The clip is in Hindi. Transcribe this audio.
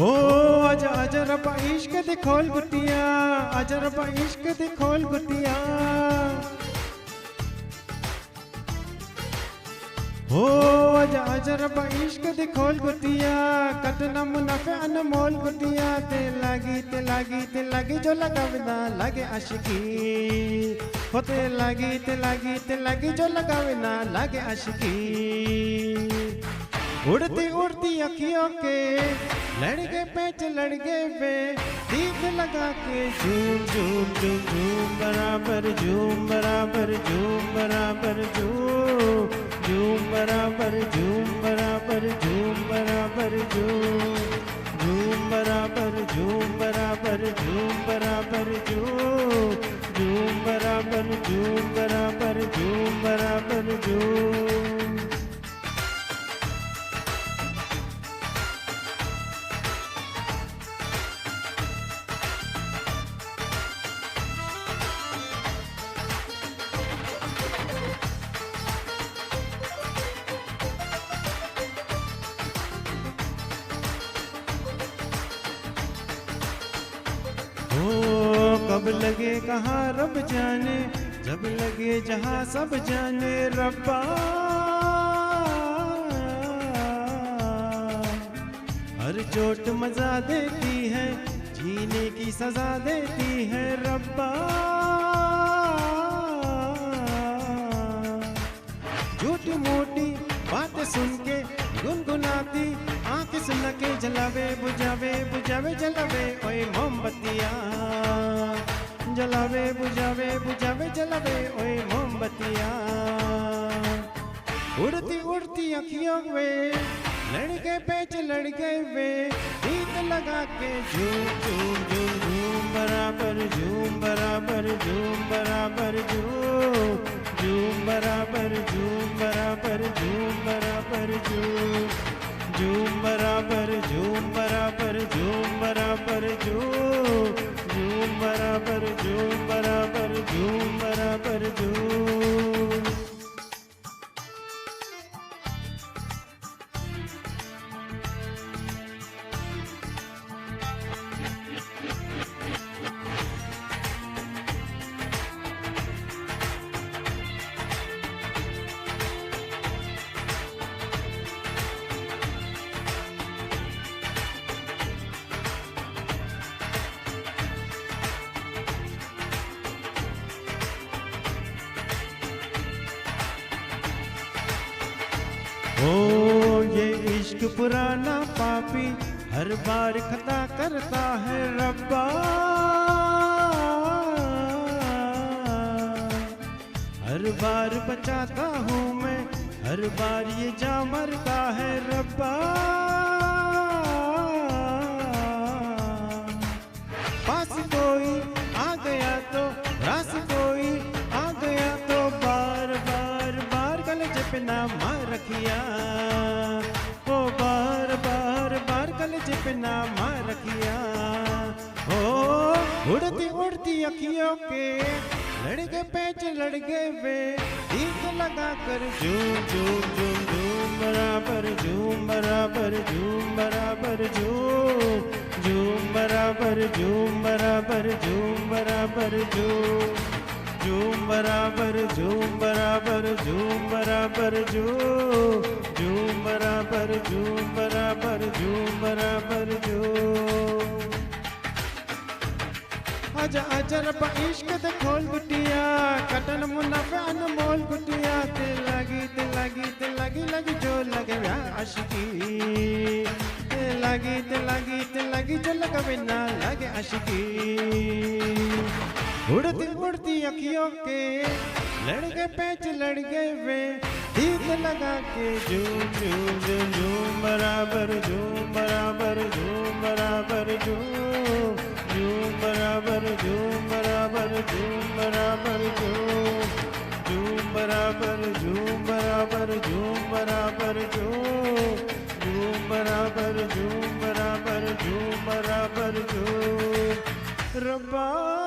हो आजा आजा रब्बा इश्क दे खोल गुटिया, आजा रब्बा इश्क दे खोल गुटिया। हो आजा आजा रब्बा इश्क दे खोल गुटिया, कतना मुनाफे अनमोल गुटिया। ते लागी जो लगावना लागे आशिकी। हो ते लागी जो लगावना लागे आशिकी। उड़ती उड़ती अखियों के लड़ गए पैच लड़ गए वे, दीप लगा के झूम झूम झूम झूम बराबर झूम बराबर झूम बराबर झूम झूम बराबर झूम बराबर झूम बराबर झूम बराबर झूम बराबर झूम बराबर झूम बराबर झूम बराबर झूम बराबर झूम। कब लगे कहाँ रब जाने, जब लगे जहाँ सब जाने रब्बा। हर चोट मजा देती है, जीने की सजा देती है रब्बा। झूठी मोटी बातें सुन के गुनगुनाती आंखें सुन के जलावे बुझावे बुझावे जलावे ओए मोमबत्तियाँ। जलावे बुझावे बुझावे जलावे ओए मोमबत्तियाँ। उड़ती उड़ती अखियों में लड़ गए पैच लड़ गए वे, गीत लगा के झूम झूम झूम झूम बराबर झूम बराबर झूम बराबर झूम बराबर झूम बराबर झूम बराबर झूम बराबर झूम बराबर झूम बराबर झूम बराबर झूम बराबर झूम बराबर झूम। ओ ये इश्क पुराना पापी हर बार खता करता है रब्बा। हर बार बचाता हूँ मैं, हर बार ये जा मरता है रब्बा। पास कोई आ गया तो रास कोई आ गया तो बार बार बार गले पे ना मार रखिया। ओ बार बार बार गले पे ना मार रखिया। ओ उड़ती उड़ती अखियों के लड़ गए पैच लड़ गए वे, दीप लगा कर झूम झूम झूम झूम बराबर झूम बराबर झूम बराबर झूम बराबर झूम बराबर झूम बराबर झूम बराबर झूम बराबर झूम बराबर झूम बराबर झूम बराबर झूम बराबर झूम। आजा आजा रब्बा इश्क दे खोल गुटिया, कटन मुनाफे अनमोल गुटिया। ते लागी लगी जो लगे आशिकी। ते लागी जो लगे ना लगे आशिकी। उड़ती उड़ती अखियों के लड़ गए पैच लड़ गए वे, दीप लगा के झूम झूम झूम झूम बराबर झूम बराबर झूम बराबर झूम बराबर झूम बराबर झूम बराबर झूम बराबर झूम बराबर झूम बराबर झूम बराबर झूम बराबर झूम बराबर झूम रब्बा।